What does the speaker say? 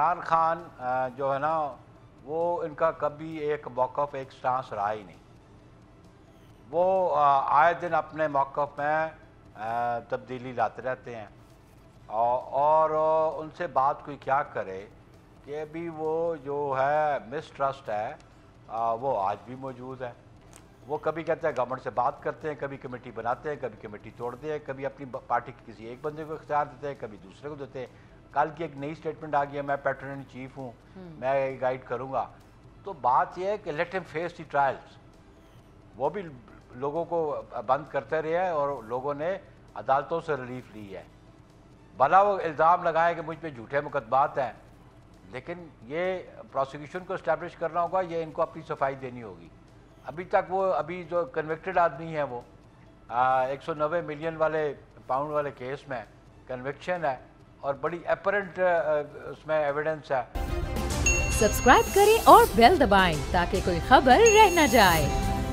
عمران خان جو ہے نا وہ ان کا کبھی ایک موقف ایک سٹانس رہا ہی نہیں. وہ آئے دن اپنے موقف میں تبدیلی لاتے رہتے ہیں اور ان سے بات کوئی کیا کرے کہ ابھی وہ جو ہے مسٹرسٹ ہے وہ آج بھی موجود ہے. وہ کبھی کہتے ہیں گورنمنٹ سے بات کرتے ہیں، کبھی کمیٹی بناتے ہیں، کبھی کمیٹی توڑتے ہیں، کبھی اپنی پارٹی کے کسی ایک بندے کو اختیار دیتے ہیں، کبھی دوسرے کو دیتے ہیں. کل کی ایک نئی سٹیٹمنٹ آ گئی ہے، میں پیٹرن ان چیف ہوں، میں گائیڈ کروں گا. تو بات یہ ہے کہ لیٹ ہم فیس دی ٹرائلز. وہ بھی لوگوں کو بند کرتے رہے ہیں اور لوگوں نے عدالتوں سے ریلیف لی ہے. بھلا وہ الزام لگائے کہ مجھ پہ جھوٹے مقدمات ہیں، لیکن یہ پروسیکیوشن کو اسٹیبلش کرنا ہوگا، یہ ان کو اپنی صفائی دینی ہوگی. ابھی تک وہ ابھی جو کنوکٹڈ آدمی ہیں وہ 190 ملین پاؤنڈ والے کیس میں کنوکشن ہے اور بڑی اپرنٹ اس میں ایویڈنس ہے. سبسکرائب کریں اور بیل دبائیں تاکہ کوئی خبر رہ نہ جائے.